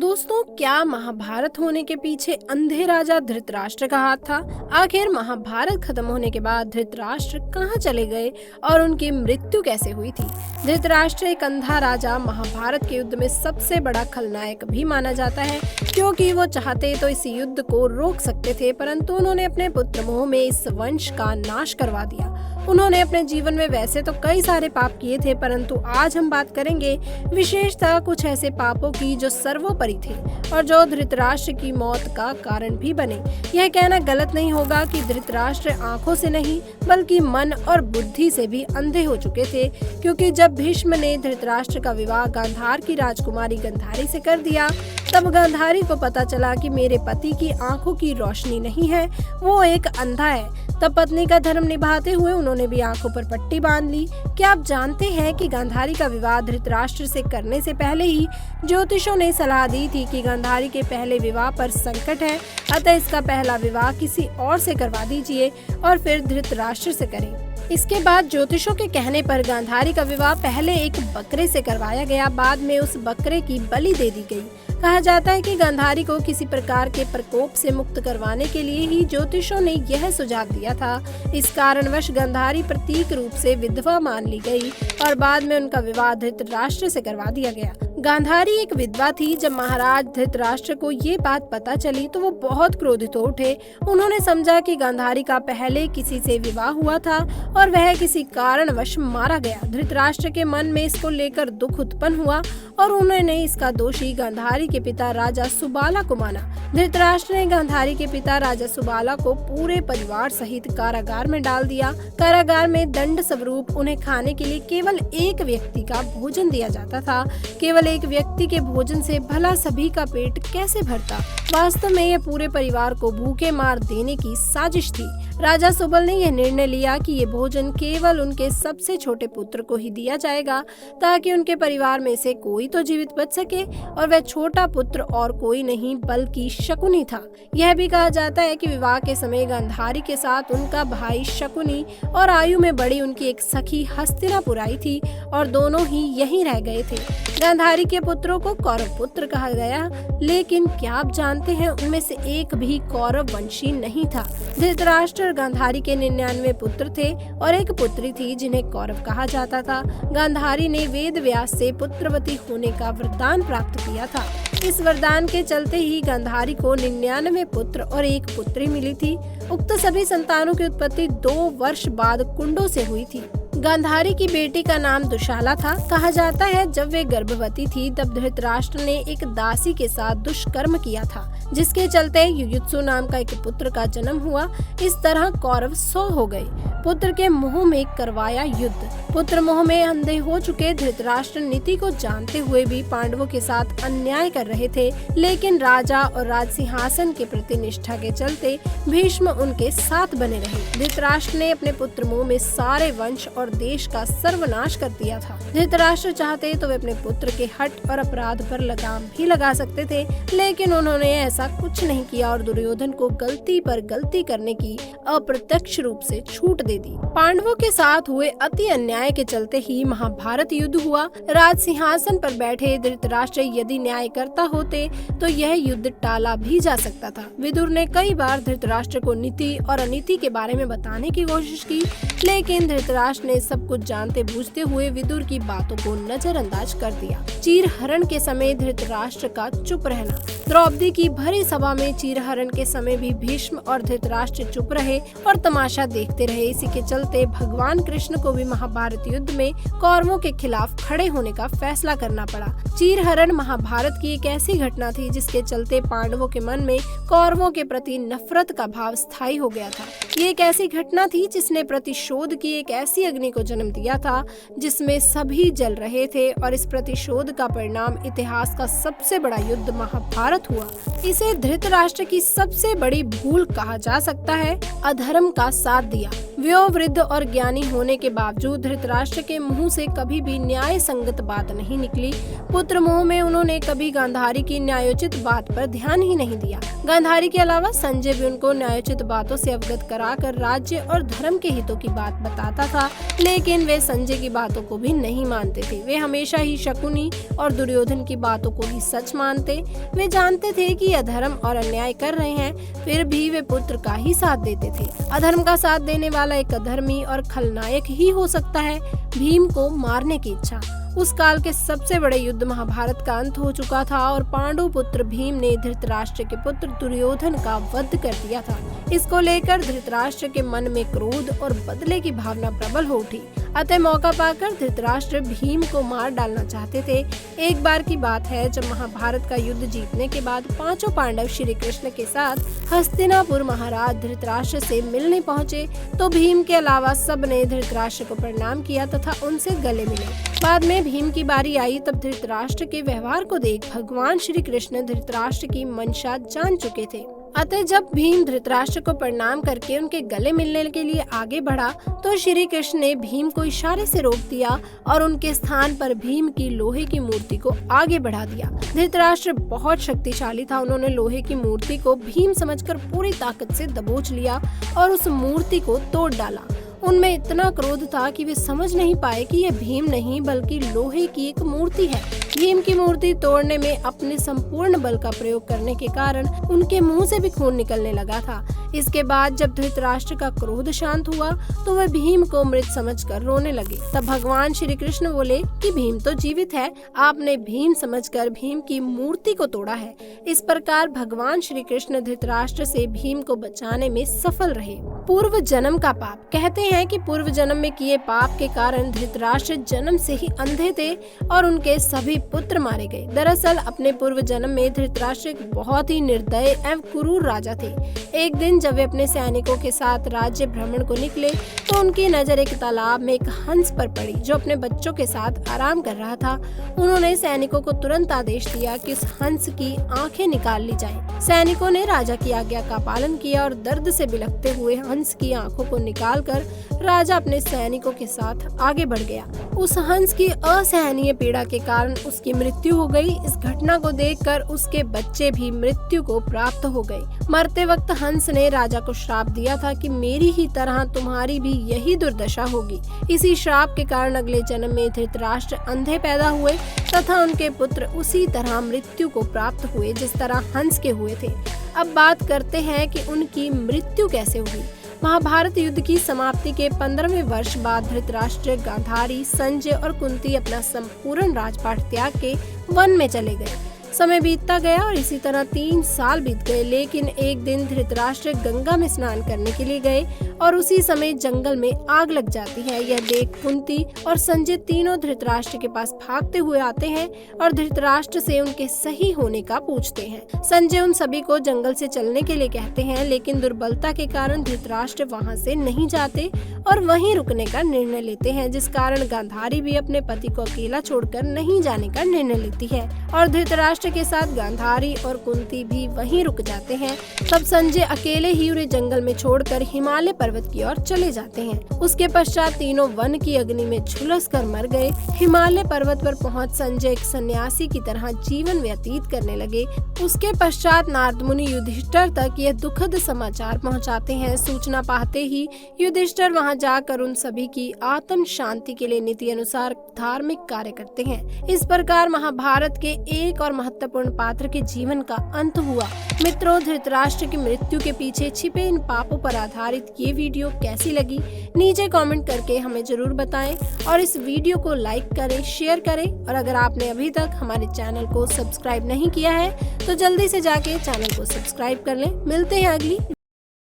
दोस्तों, क्या महाभारत होने के पीछे अंधे राजा धृतराष्ट्र का हाथ था? आखिर महाभारत खत्म होने के बाद धृतराष्ट्र कहाँ चले गए और उनकी मृत्यु कैसे हुई थी? धृतराष्ट्र एक अंधा राजा महाभारत के युद्ध में सबसे बड़ा खलनायक भी माना जाता है, क्योंकि वो चाहते तो इस युद्ध को रोक सकते थे, परंतु उन्होंने अपने पुत्र मोह में इस वंश का नाश करवा दिया। उन्होंने अपने जीवन में वैसे तो कई सारे पाप किए थे, परंतु आज हम बात करेंगे विशेषतः कुछ ऐसे पापों की जो सर्वोपरि थे और जो धृतराष्ट्र की मौत का कारण भी बने। यह कहना गलत नहीं होगा कि धृतराष्ट्र आंखों से नहीं बल्कि मन और बुद्धि से भी अंधे हो चुके थे, क्योंकि जब भीष्म ने धृतराष्ट्र का विवाह गांधार की राजकुमारी गांधारी से कर दिया, तब गांधारी को पता चला कि मेरे पति की आंखों की रोशनी नहीं है, वो एक अंधा है। तब पत्नी का धर्म निभाते हुए उन्होंने भी आंखों पर पट्टी बांध ली। क्या आप जानते हैं कि गांधारी का विवाह धृतराष्ट्र से करने से पहले ही ज्योतिषों ने सलाह दी थी कि गांधारी के पहले विवाह पर संकट है, अतः इसका पहला विवाह किसी और से करवा दीजिए और फिर धृतराष्ट्र से करें। इसके बाद ज्योतिषों के कहने पर गांधारी का विवाह पहले एक बकरे से करवाया गया, बाद में उस बकरे की बलि दे दी गई। कहा जाता है कि गांधारी को किसी प्रकार के प्रकोप से मुक्त करवाने के लिए ही ज्योतिषों ने यह सुझाव दिया था। इस कारणवश गांधारी प्रतीक रूप से विधवा मान ली गई और बाद में उनका विवाह धृतराष्ट्र से करवा दिया गया। गांधारी एक विधवा थी। जब महाराज धृतराष्ट्र को ये बात पता चली तो वो बहुत क्रोधित हो उठे। उन्होंने समझा कि गांधारी का पहले किसी से विवाह हुआ था और वह किसी कारणवश मारा गया। धृतराष्ट्र के मन में इसको लेकर दुख उत्पन्न हुआ और उन्होंने इसका दोषी गांधारी के पिता राजा सुबाला को माना। धृतराष्ट्र ने गांधारी के पिता राजा सुबाला को पूरे परिवार सहित कारागार में डाल दिया। कारागार में दंड स्वरूप उन्हें खाने के लिए केवल एक व्यक्ति का भोजन दिया जाता था। केवल एक व्यक्ति के भोजन से भला सभी का पेट कैसे भरता? वास्तव में यह पूरे परिवार को भूखे मार देने की साजिश थी। राजा सुबल ने यह निर्णय लिया कि ये भोजन केवल उनके सबसे छोटे पुत्र को ही दिया जाएगा, ताकि उनके परिवार में से कोई तो जीवित बच सके, और वह छोटा पुत्र और कोई नहीं बल्कि शकुनी था। यह भी कहा जाता है कि विवाह के समय गांधारी के साथ उनका भाई शकुनी और आयु में बड़ी उनकी एक सखी हस्तिनापुर आई थी और दोनों ही यहीं रह गए थे। गांधारी के पुत्रों को कौरव पुत्र कहा गया, लेकिन क्या आप जानते हैं उनमें से एक भी कौरव वंशी नहीं था। धृतराष्ट्र और गांधारी के 99 पुत्र थे और एक पुत्री थी जिन्हें कौरव कहा जाता था। गांधारी ने वेद व्यास से पुत्रवती होने का वरदान प्राप्त किया था। इस वरदान के चलते ही गांधारी को 99 पुत्र और एक पुत्री मिली थी। उक्त सभी संतानों की उत्पत्ति 2 वर्ष बाद कुंडों से हुई थी। गांधारी की बेटी का नाम दुशाला था। कहा जाता है जब वे गर्भवती थी तब धृतराष्ट्र ने एक दासी के साथ दुष्कर्म किया था, जिसके चलते युयुत्सु नाम का एक पुत्र का जन्म हुआ। इस तरह कौरव 100 हो गए। पुत्र के मोह में करवाया युद्ध। पुत्र मोह में अंधे हो चुके धृतराष्ट्र नीति को जानते हुए भी पांडवों के साथ अन्याय कर रहे थे, लेकिन राजा और राजसिंहासन के प्रति निष्ठा के चलते भीष्म उनके साथ बने रहे। धृतराष्ट्र ने अपने पुत्र मोह में सारे वंश और देश का सर्वनाश कर दिया था। धृतराष्ट्र चाहते तो वे अपने पुत्र के हठ और अपराध पर लगाम भी लगा सकते थे, लेकिन उन्होंने ऐसा कुछ नहीं किया और दुर्योधन को गलती पर गलती करने की अप्रत्यक्ष रूप से छूट दे दी। पांडवों के साथ हुए अति अन्याय के चलते ही महाभारत युद्ध हुआ। राज सिंहासन पर बैठे धृतराष्ट्र यदि न्याय करता होते तो यह युद्ध टाला भी जा सकता था। विदुर ने कई बार धृतराष्ट्र को नीति और अनीति के बारे में बताने की कोशिश की, लेकिन धृतराष्ट्र ने सब कुछ जानते बूझते हुए विदुर की बातों को नजरअंदाज कर दिया। चीरहरण के समय धृतराष्ट्र का चुप रहना। द्रौपदी की भरी सभा में चीरहरण के समय भी भीष्म और धृतराष्ट्र चुप रहे और तमाशा देखते रहे। इसी के चलते भगवान कृष्ण को भी महाभारत युद्ध में कौरवों के खिलाफ खड़े होने का फैसला करना पड़ा। चीरहरण महाभारत की एक ऐसी घटना थी जिसके चलते पांडवों के मन में कौरवों के प्रति नफरत का भाव स्थायी हो गया था। ये एक ऐसी घटना थी जिसने प्रतिशोध की एक ऐसी अग्नि को जन्म दिया था जिसमें सभी जल रहे थे, और इस प्रतिशोध का परिणाम इतिहास का सबसे बड़ा युद्ध महाभारत हुआ। इसे धृतराष्ट्र की सबसे बड़ी भूल कहा जा सकता है। अधर्म का साथ दिया। वयोवृद्ध और ज्ञानी होने के बावजूद धृतराष्ट्र के मुंह से कभी भी न्याय संगत बात नहीं निकली। पुत्र मोह में उन्होंने कभी गांधारी की न्यायोचित बात पर ध्यान ही नहीं दिया। गांधारी के अलावा संजय भी उनको न्यायोचित बातों से अवगत कराकर राज्य और धर्म के हितों की बात बताता था, लेकिन वे संजय की बातों को भी नहीं मानते थे। वे हमेशा ही शकुनी और दुर्योधन की बातों को ही सच मानते। वे जानते थे कि अधर्म और अन्याय कर रहे हैं, फिर भी वे पुत्र का ही साथ देते थे। अधर्म का साथ देने वाला एक अधर्मी और खलनायक ही हो सकता है। भीम को मारने की इच्छा। उस काल के सबसे बड़े युद्ध महाभारत का अंत हो चुका था और पांडु पुत्र भीम ने धृतराष्ट्र के पुत्र दुर्योधन का वध कर दिया था। इसको लेकर धृतराष्ट्र के मन में क्रोध और बदले की भावना प्रबल हो उठी। अतः मौका पाकर धृतराष्ट्र भीम को मार डालना चाहते थे। एक बार की बात है जब महाभारत का युद्ध जीतने के बाद पांचों पांडव श्री कृष्ण के साथ हस्तिनापुर महाराज धृतराष्ट्र से मिलने पहुंचे, तो भीम के अलावा सब ने धृतराष्ट्र को प्रणाम किया तथा उनसे गले मिले। बाद में भीम की बारी आई, तब धृतराष्ट्र के व्यवहार को देख भगवान श्री कृष्ण धृतराष्ट्र की मंशा जान चुके थे। अतः जब भीम धृतराष्ट्र को प्रणाम करके उनके गले मिलने के लिए आगे बढ़ा, तो श्री कृष्ण ने भीम को इशारे से रोक दिया और उनके स्थान पर भीम की लोहे की मूर्ति को आगे बढ़ा दिया। धृतराष्ट्र बहुत शक्तिशाली था। उन्होंने लोहे की मूर्ति को भीम समझकर पूरी ताकत से दबोच लिया और उस मूर्ति को तोड़ डाला। उनमें इतना क्रोध था कि वे समझ नहीं पाए कि यह भीम नहीं बल्कि लोहे की एक मूर्ति है। भीम की मूर्ति तोड़ने में अपने संपूर्ण बल का प्रयोग करने के कारण उनके मुंह से भी खून निकलने लगा था। इसके बाद जब धृतराष्ट्र का क्रोध शांत हुआ, तो वह भीम को मृत समझकर रोने लगे। तब भगवान श्री कृष्ण बोले कि भीम तो जीवित है, आपने भीम समझकर भीम की मूर्ति को तोड़ा है। इस प्रकार भगवान श्री कृष्ण धृतराष्ट्र से भीम को बचाने में सफल रहे। पूर्व जन्म का पाप। कहते हैं कि पूर्व जन्म में किए पाप के कारण धृतराष्ट्र जन्म से ही अंधे थे और उनके सभी पुत्र मारे गए। दरअसल अपने पूर्व जन्म में धृतराष्ट्र एक बहुत ही निर्दयी एवं क्रूर राजा थे। एक दिन जब वे अपने सैनिकों के साथ राज्य भ्रमण को निकले, तो उनकी नजर एक तालाब में एक हंस पर पड़ी जो अपने बच्चों के साथ आराम कर रहा था। उन्होंने सैनिकों को तुरंत आदेश दिया कि उस हंस की आंखें निकाल ली जाएं। सैनिकों ने राजा की आज्ञा का पालन किया और दर्द से बिलखते हुए हंस की आंखों को निकालकर राजा अपने सैनिकों के साथ आगे बढ़ गया। उस हंस की असहनीय पीड़ा के कारण उसकी मृत्यु हो गई। इस घटना को देखकर उसके बच्चे भी मृत्यु को प्राप्त हो गए। मरते वक्त हंस ने राजा को श्राप दिया था कि मेरी ही तरह तुम्हारी भी यही दुर्दशा होगी। इसी श्राप के कारण अगले जन्म में धृतराष्ट्र अंधे पैदा हुए तथा उनके पुत्र उसी तरह मृत्यु को प्राप्त हुए जिस तरह हंस के हुए थे। अब बात करते हैं कि उनकी मृत्यु कैसे हुई। महाभारत युद्ध की समाप्ति के 15वें वर्ष बाद धृतराष्ट्र, गांधारी, संजय और कुंती अपना संपूर्ण राजपाट त्याग के वन में चले गए। समय बीतता गया और इसी तरह 3 साल बीत गए, लेकिन एक दिन धृतराष्ट्र गंगा में स्नान करने के लिए गए और उसी समय जंगल में आग लग जाती है। यह देख कुंती और संजय तीनों धृतराष्ट्र के पास भागते हुए आते हैं और धृतराष्ट्र से उनके सही होने का पूछते हैं। संजय उन सभी को जंगल से चलने के लिए कहते हैं, लेकिन दुर्बलता के कारण धृतराष्ट्र वहां से नहीं जाते और वहीं रुकने का निर्णय लेते हैं, जिस कारण गांधारी भी अपने पति को अकेला छोड़कर नहीं जाने का निर्णय लेती है और धृतराष्ट्र के साथ गांधारी और कुंती भी वहीं रुक जाते हैं। तब संजय अकेले ही उन्हें जंगल में छोड़कर हिमालय पर्वत की ओर चले जाते हैं। उसके पश्चात तीनों वन की अग्नि में झुलस कर मर गए। हिमालय पर्वत पर पहुंच संजय एक सन्यासी की तरह जीवन व्यतीत करने लगे। उसके पश्चात नारद मुनि युधिष्ठिर तक यह दुखद समाचार पहुंचाते हैं। सूचना पाते ही युधिष्ठिर वहां जाकर उन सभी की आत्म शांति के लिए नीति अनुसार धार्मिक कार्य करते हैं। इस प्रकार महाभारत के एक और महत्वपूर्ण पात्र के जीवन का अंत हुआ। मित्रों, धृतराष्ट्र की मृत्यु के पीछे छिपे इन पापों पर आधारित ये वीडियो कैसी लगी, नीचे कमेंट करके हमें जरूर बताएं और इस वीडियो को लाइक करें, शेयर करें और अगर आपने अभी तक हमारे चैनल को सब्सक्राइब नहीं किया है तो जल्दी से जाके चैनल को सब्सक्राइब कर लें। मिलते हैं अगली